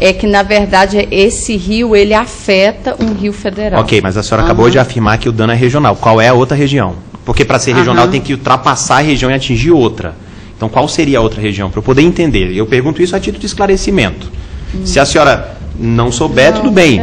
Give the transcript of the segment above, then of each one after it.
é que, na verdade, esse rio, ele afeta um rio federal. Ok, mas a senhora acabou de afirmar que o dano é regional. Qual é a outra região? Porque para ser regional tem que ultrapassar a região e atingir outra. Então, qual seria a outra região? Para eu poder entender. Eu pergunto isso a título de esclarecimento. Se a senhora não souber, tudo bem.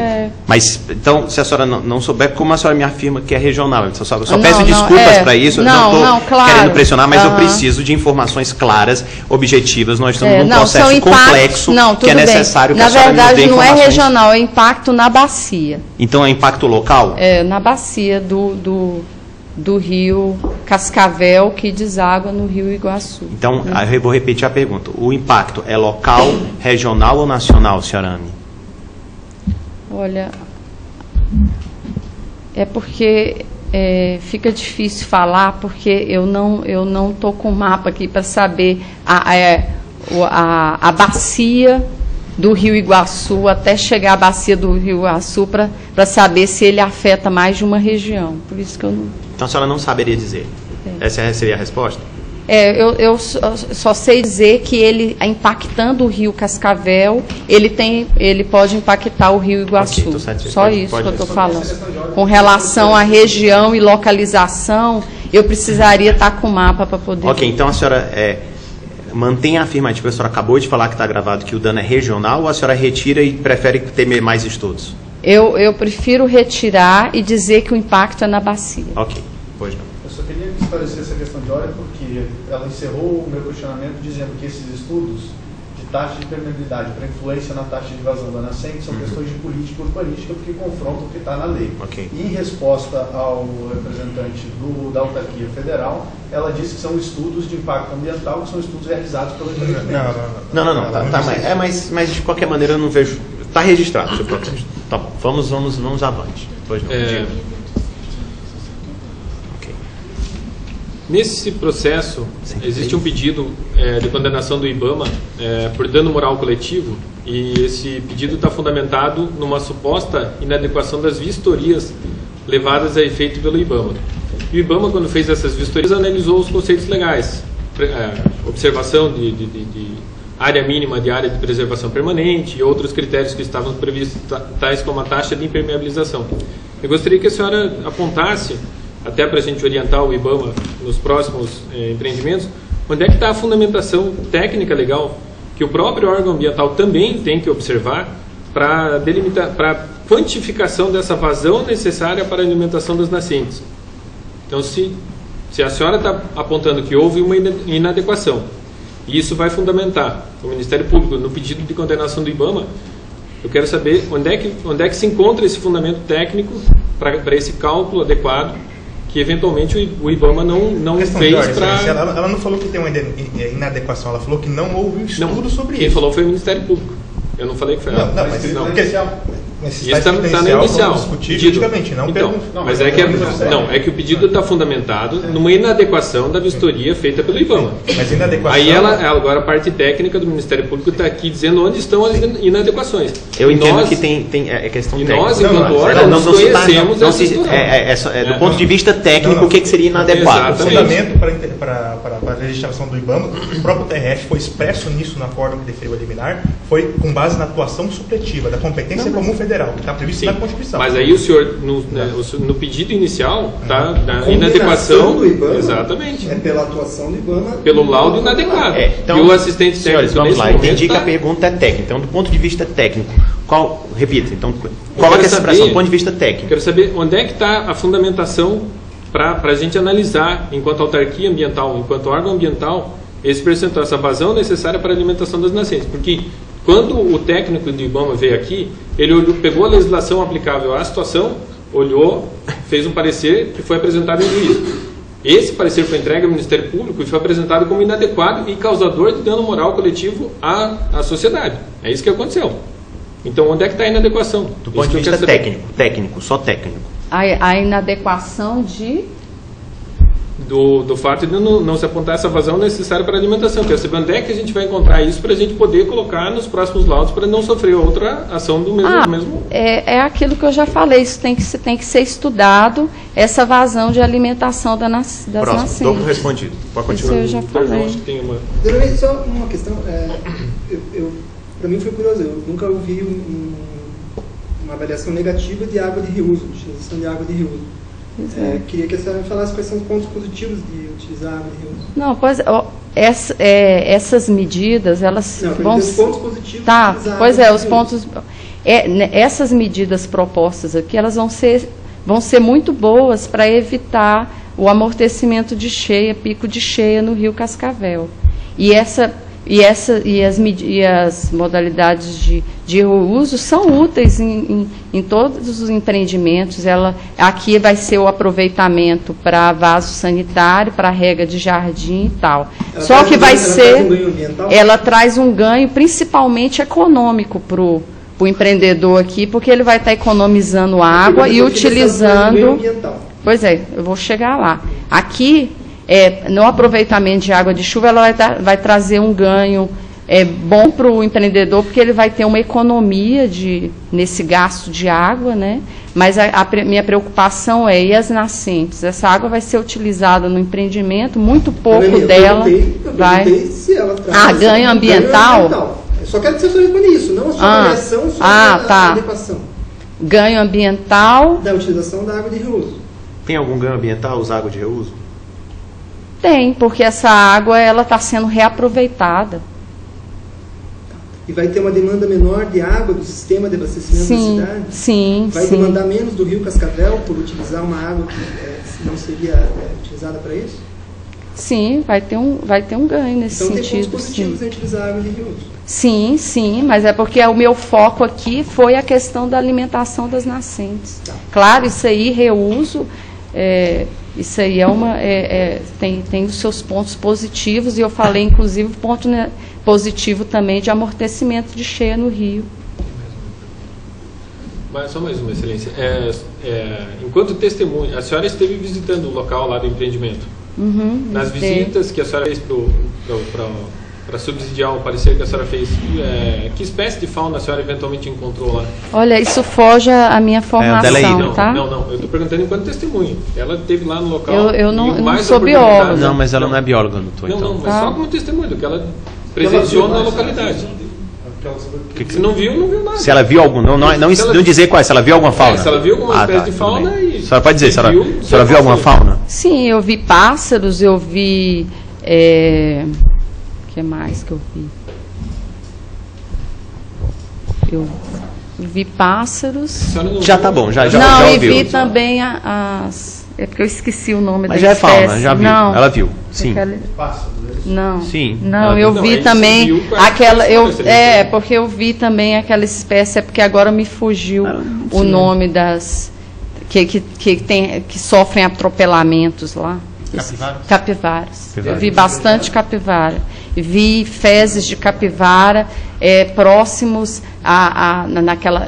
Mas, então, se a senhora não souber, como a senhora me afirma que é regional? Eu só peço desculpas para isso. Não estou querendo pressionar, mas eu preciso de informações claras, objetivas. Nós estamos num processo complexo que é necessário que a senhora me dê informações. Na verdade, não é regional, é impacto na bacia. Então, é impacto local? É, na bacia do rio Cascavel, que deságua no rio Iguaçu. Então, eu vou repetir a pergunta. O impacto é local, regional ou nacional, senhora Anne? Olha, é porque fica difícil falar, porque eu não estou com o mapa aqui para saber a bacia do rio Iguaçu, até chegar à bacia do rio Iguaçu, para saber se ele afeta mais de uma região. Por isso que eu não... Então a senhora não saberia dizer? Essa seria a resposta? Eu só sei dizer que ele, impactando o rio Cascavel, ele pode impactar o rio Iguaçu. Okay, só isso que eu estou falando. Com relação à região e localização, eu precisaria estar com o mapa para poder... Ok, então a senhora mantém a afirmativa, a senhora acabou de falar que está gravado que o dano é regional, ou a senhora retira e prefere ter mais estudos? Eu prefiro retirar e dizer que o impacto é na bacia. Ok, pois não. Eu só queria esclarecer essa questão de hora, porque ela encerrou o meu questionamento dizendo que esses estudos de taxa de permeabilidade para influência na taxa de vazão da nascente são questões de política urbanística, porque confrontam o que está na lei. Okay. E em resposta ao representante da autarquia federal, ela disse que são estudos de impacto ambiental, que são estudos realizados pelo empreendimento. Não. Mas de qualquer maneira eu não vejo... Está registrado o seu protesto. Tá bom, vamos avante. Pois não, Nesse processo, existe um pedido de condenação do IBAMA por dano moral coletivo, e esse pedido está fundamentado numa suposta inadequação das vistorias levadas a efeito pelo IBAMA. E o IBAMA, quando fez essas vistorias, analisou os conceitos legais, observação de área mínima de área de preservação permanente e outros critérios que estavam previstos, tais como a taxa de impermeabilização. Eu gostaria que a senhora apontasse, até para a gente orientar o IBAMA nos próximos empreendimentos, onde é que está a fundamentação técnica legal que o próprio órgão ambiental também tem que observar para delimitar, para quantificação dessa vazão necessária para a alimentação das nascentes. Então, se a senhora está apontando que houve uma inadequação, e isso vai fundamentar o Ministério Público no pedido de condenação do IBAMA, eu quero saber onde é que se encontra esse fundamento técnico para esse cálculo adequado que eventualmente o IBAMA não fez para... Ela não falou que tem uma inadequação, ela falou que não houve um estudo sobre isso. Quem falou foi o Ministério Público. Eu não falei que foi ela. Mas isso está no inicial. Mas é que o pedido está fundamentado numa inadequação da vistoria feita pelo IBAMA. Mas inadequação... Aí agora a parte técnica do Ministério Público está aqui dizendo onde estão as inadequações. Eu entendo que tem questão técnica. E nós, enquanto órgãos, conhecemos essa história. Do ponto de vista técnico, o que seria inadequado? O fundamento para a legislação do IBAMA, o próprio TRF foi expresso nisso na forma que deferiu a liminar, foi com base na atuação supletiva da competência comum federal, que está previsto na Constituição. Mas aí o senhor, no pedido inicial, está na inadequação do IBAMA. Exatamente. É pela atuação do IBAMA. Pelo laudo inadequado. Então, e o assistente técnico... Senhores, vamos lá. Entendi que a pergunta é técnica. Então, do ponto de vista técnico, repita. Então, qual é essa expressão do ponto de vista técnico? Quero saber onde é que está a fundamentação para a gente analisar, enquanto autarquia ambiental, enquanto órgão ambiental, esse percentual, essa vazão necessária para a alimentação das nascentes. Porque quando o técnico do IBAMA veio aqui, ele pegou a legislação aplicável à situação, olhou, fez um parecer que foi apresentado em juízo. Esse parecer foi entregue ao Ministério Público e foi apresentado como inadequado e causador de dano moral coletivo à sociedade. É isso que aconteceu. Então, onde é que está a inadequação? Do ponto de vista técnico, só técnico. A inadequação do fato de não se apontar essa vazão necessária para a alimentação. Quero saber onde é que a gente vai encontrar isso para a gente poder colocar nos próximos laudos para não sofrer outra ação do mesmo. É aquilo que eu já falei, isso tem que ser estudado, essa vazão de alimentação das nascentes. Próximo, respondido. Pode continuar. Isso eu já falei. Só uma questão, eu para mim foi curioso, eu nunca ouvi uma avaliação negativa de água de reuso, utilização de água de reuso. Queria que a senhora me falasse quais são os pontos positivos de utilizar água de reuso. Não, pois essas medidas, elas vão... Os pontos positivos tá, de utilizar pois água é, de os reuso. pontos... essas medidas propostas aqui, elas vão ser muito boas para evitar o amortecimento de cheia, pico de cheia no Rio Cascavel. E as modalidades de reuso são úteis em todos os empreendimentos. Aqui vai ser o aproveitamento para vaso sanitário, para rega de jardim e tal. Só que ela traz um ganho principalmente econômico para o empreendedor aqui, porque ele vai estar economizando água e utilizando... Pois é, eu vou chegar lá. Aqui, no aproveitamento de água de chuva, ela vai trazer um ganho bom para o empreendedor, porque ele vai ter uma economia nesse gasto de água, né? Mas a minha preocupação e as nascentes? Essa água vai ser utilizada no empreendimento, muito pouco dela vai... Se ela traz ganho ambiental? Eu só quero que você responda isso, não a sua avaliação sobre a adequação. Ganho ambiental... Da utilização da água de reuso. Tem algum ganho ambiental usar água de reuso? Tem, porque essa água está sendo reaproveitada. E vai ter uma demanda menor de água do sistema de abastecimento da cidade? Sim, vai demandar menos do Rio Cascavel por utilizar uma água que não seria utilizada para isso? Sim, vai ter um ganho nesse sentido. Então tem pontos positivos em utilizar água de reuso? Sim, mas é porque o meu foco aqui foi a questão da alimentação das nascentes. Tá. Claro, isso aí, reuso, isso aí tem os seus pontos positivos, e eu falei, inclusive, o ponto positivo também de amortecimento de cheia no rio. Mas só mais uma, Excelência. Enquanto testemunha, a senhora esteve visitando o local lá do empreendimento. Nas visitas que a senhora fez para subsidiar o parecer que a senhora fez, que espécie de fauna a senhora eventualmente encontrou lá? Olha, isso foge à minha formação, não, tá? Não, eu estou perguntando enquanto testemunha. Ela esteve lá no local. Eu não sou bióloga. Não, mas ela não é bióloga, doutor. Não, mas só como testemunha, do que ela presenciou na localidade. Se não viu nada. Se ela viu algum, não dizer qual, se ela viu alguma fauna. Se ela viu alguma espécie de fauna e... A senhora pode dizer, se ela viu alguma fauna? Sim, eu vi pássaros, eu vi... O que mais que eu vi? Eu vi pássaros. Já tá bom, já ouviu. Não, e vi também as... É porque eu esqueci o nome da espécie. Mas já é fauna, já viu. Não. Ela viu, sim. Pássaros, Não. Sim. Não, eu vi também aquela... porque eu vi também aquela espécie, porque agora me fugiu o nome das... Que sofrem atropelamentos lá. Capivaras. Eu vi bastante capivara. Vi fezes de capivara próximos naquela...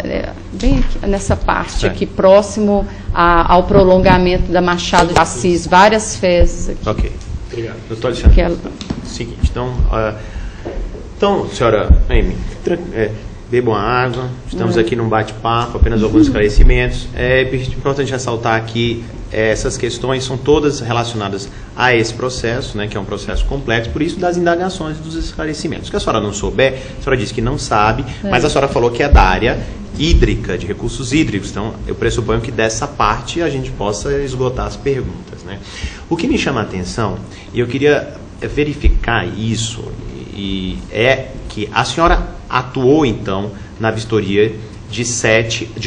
bem aqui, nessa parte aqui, próximo ao prolongamento da Machado de Assis. Várias fezes aqui. Ok. Obrigado. Doutor Alexandre, seguinte, então, senhora Amy, bebam água, estamos aqui num bate-papo, apenas alguns esclarecimentos. É importante ressaltar aqui, essas questões são todas relacionadas a esse processo, né, que é um processo complexo, por isso das indagações e dos esclarecimentos. Se a senhora não souber, a senhora disse que não sabe, mas a senhora falou que é da área hídrica, de recursos hídricos, então eu pressuponho que dessa parte a gente possa esgotar as perguntas, né? O que me chama a atenção, e eu queria verificar isso, é que a senhora atuou então na vistoria de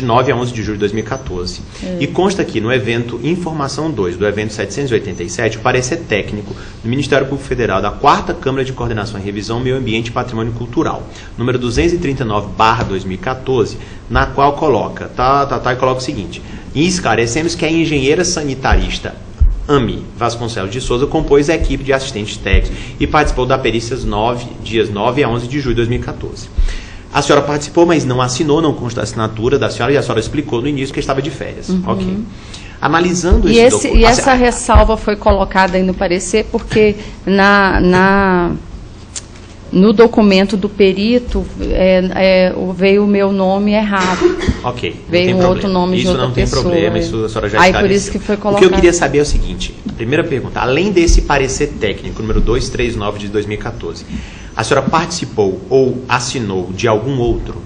9 a 11 de julho de 2014. E consta aqui no evento Informação 2, do evento 787, o parecer técnico do Ministério Público Federal da 4ª Câmara de Coordenação e Revisão Meio Ambiente e Patrimônio Cultural, número 239/2014, na qual coloca, e coloca o seguinte: e esclarecemos que a engenheira sanitarista Ami Vasconcelos de Souza compôs a equipe de assistentes técnicos e participou da perícia dias 9 a 11 de julho de 2014. A senhora participou, mas não assinou, não consta a assinatura da senhora, e a senhora explicou no início que estava de férias. Ok. Analisando esse documento... E essa ressalva foi colocada aí no parecer porque no documento do perito veio o meu nome errado. Ok. Veio outro nome de outra pessoa. Isso não tem problema, isso a senhora já aí esclareceu. Por isso que foi colocado. O que eu queria saber é o seguinte, primeira pergunta, além desse parecer técnico, número 239 de 2014, A senhora participou ou assinou de algum outro?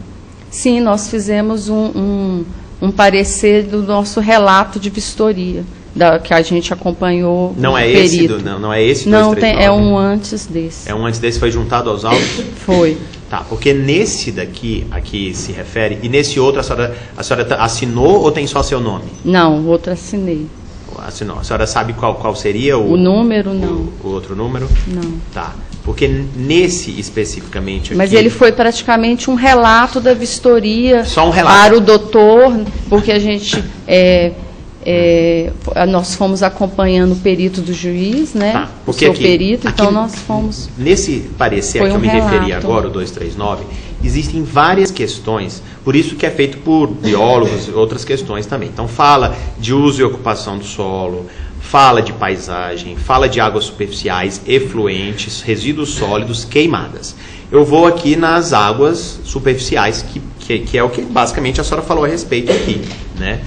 Sim, nós fizemos um parecer do nosso relato de vistoria, que a gente acompanhou. Não é perito. esse? Não é esse? Não, 239? é um antes desse. É um antes desse, foi juntado aos autos? Foi. Tá, porque nesse daqui, aqui se refere, e nesse outro a senhora assinou ou tem só seu nome? Não, o outro assinei. Assinou. A senhora sabe qual seria O número, não. O outro número? Não. Tá. Porque nesse especificamente aqui... Mas ele foi praticamente um relato da vistoria. Só um relato. Para o doutor, porque a gente... nós fomos acompanhando o perito do juiz, né? Tá, O porque seu aqui, perito, então aqui, nós fomos... Nesse parecer Foi que um eu me referi relato. agora, o 239, existem várias questões, por isso que é feito por biólogos e outras questões também. Então fala de uso e ocupação do solo, fala de paisagem, fala de águas superficiais, efluentes, resíduos sólidos, queimadas. Eu vou aqui nas águas superficiais, que é o que basicamente a senhora falou a respeito aqui, né?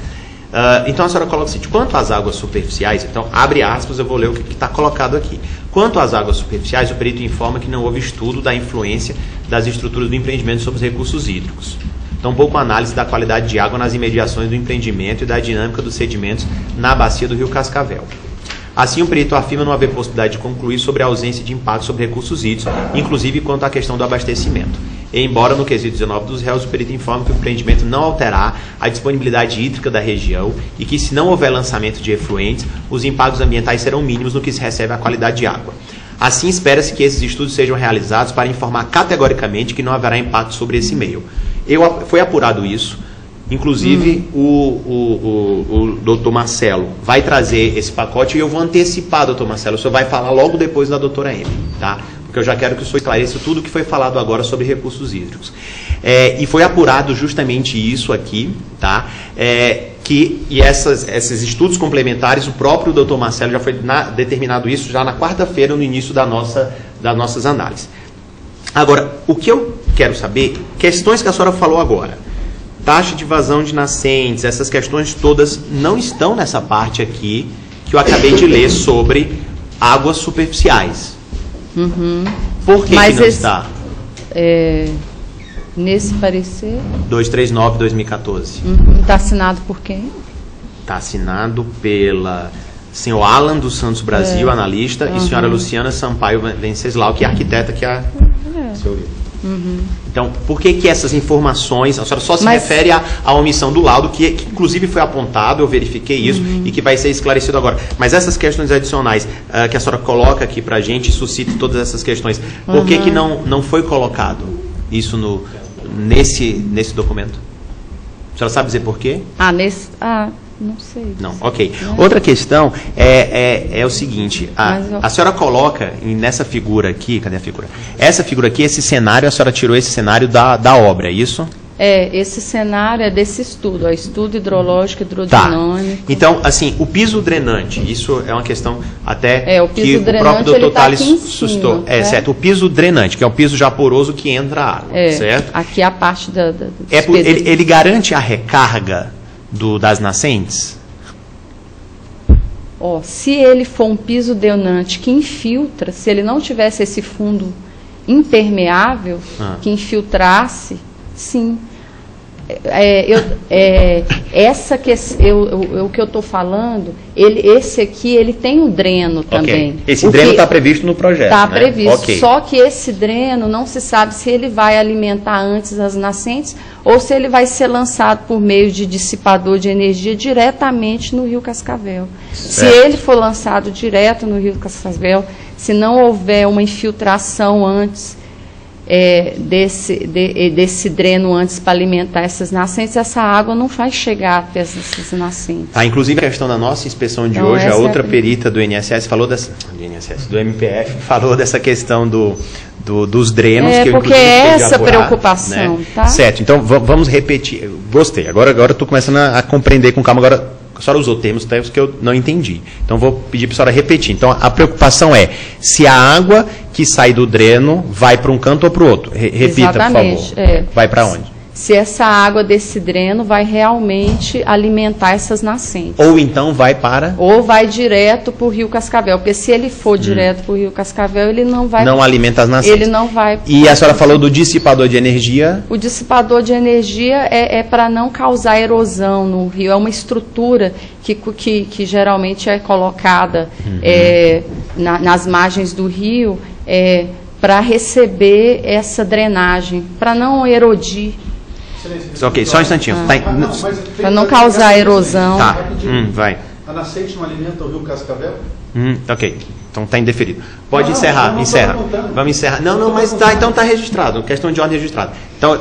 Então a senhora coloca assim, quanto às águas superficiais, então abre aspas, eu vou ler o que está colocado aqui. Quanto às águas superficiais, o perito informa que não houve estudo da influência das estruturas do empreendimento sobre os recursos hídricos. Tampouco análise da qualidade de água nas imediações do empreendimento e da dinâmica dos sedimentos na bacia do rio Cascavel. Assim, o perito afirma não haver possibilidade de concluir sobre a ausência de impacto sobre recursos hídricos, inclusive quanto à questão do abastecimento. E, embora no quesito 19 dos réus, o perito informa que o empreendimento não alterará a disponibilidade hídrica da região e que, se não houver lançamento de efluentes, os impactos ambientais serão mínimos no que se recebe à qualidade de água. Assim, espera-se que esses estudos sejam realizados para informar categoricamente que não haverá impacto sobre esse meio. Foi apurado isso. Inclusive, o doutor Marcelo vai trazer esse pacote e eu vou antecipar, doutor Marcelo. O senhor vai falar logo depois da doutora Amy, tá? Porque eu já quero que o senhor esclareça tudo o que foi falado agora sobre recursos hídricos. E foi apurado justamente isso aqui, tá? Esses estudos complementares, o próprio doutor Marcelo já foi determinado isso já na quarta-feira, no início das nossas análises. Agora, o que eu quero saber, questões que a senhora falou agora, taxa de vazão de nascentes, essas questões todas não estão nessa parte aqui que eu acabei de ler sobre águas superficiais. Uhum. Por que não está? Nesse parecer... 239/2014. Está assinado por quem? Está assinado pela senhor Alan dos Santos Brasil, analista, e senhora Luciana Sampaio Venceslau, que é arquiteta, que é a... Então, por que essas informações, a senhora só se refere à omissão do laudo, que inclusive foi apontado, eu verifiquei isso, e que vai ser esclarecido agora. Mas essas questões adicionais que a senhora coloca aqui para a gente, suscita todas essas questões. Por que não foi colocado isso nesse documento? A senhora sabe dizer por quê? Não sei. Não, ok. Outra questão é o seguinte, a senhora coloca nessa figura aqui, cadê a figura? Essa figura aqui, esse cenário, a senhora tirou esse cenário da obra, é isso? Esse cenário é desse estudo, estudo hidrológico, hidrodinâmico. Tá. Então, assim, o piso drenante, isso é uma questão até o piso que o próprio doutor Tales suscitou. Certo, o piso drenante, que é um piso já poroso que entra a água, certo? Aqui é a parte da ele garante a recarga das nascentes? Se ele for um piso drenante que infiltra, se ele não tivesse esse fundo impermeável que infiltrasse, sim. O que eu estou falando, esse aqui ele tem um dreno também. Esse dreno está previsto no projeto. Está previsto. Só que esse dreno não se sabe se ele vai alimentar antes as nascentes ou se ele vai ser lançado por meio de dissipador de energia diretamente no rio Cascavel. Se ele for lançado direto no rio Cascavel, se não houver uma infiltração antes desse dreno antes para alimentar essas nascentes, essa água não vai chegar até essas nascentes. Inclusive a questão da nossa inspeção de hoje, a outra perita do INSS falou do MPF falou dessa questão dos drenos, que eu porque é essa preocupação, né? Tá? Certo, então vamos repetir. Gostei, agora eu estou começando a compreender com calma. Agora a senhora usou termos que eu não entendi. Então vou pedir para a senhora repetir. Então a preocupação é se a água que sai do dreno vai para um canto ou para o outro. Repita, exatamente, por favor. Vai para onde? se essa água desse dreno vai realmente alimentar essas nascentes. Ou então vai para... Ou vai direto para o Rio Cascavel, porque se ele for direto para o Rio Cascavel, ele não vai... Não alimenta as nascentes. Ele não vai... E a senhora falou do dissipador de energia. O dissipador de energia é para não causar erosão no rio. É uma estrutura que geralmente é colocada nas margens do rio para receber essa drenagem, para não erodir. Ok, só um instantinho. Para não causar erosão. Tá, vai. A nascente não alimenta o Rio Cascavel? Ok, então está indeferido. Pode encerrar, não encerra. tô perguntando. Vamos encerrar. Não, mas tá, então está registrado, questão de ordem registrada. Então,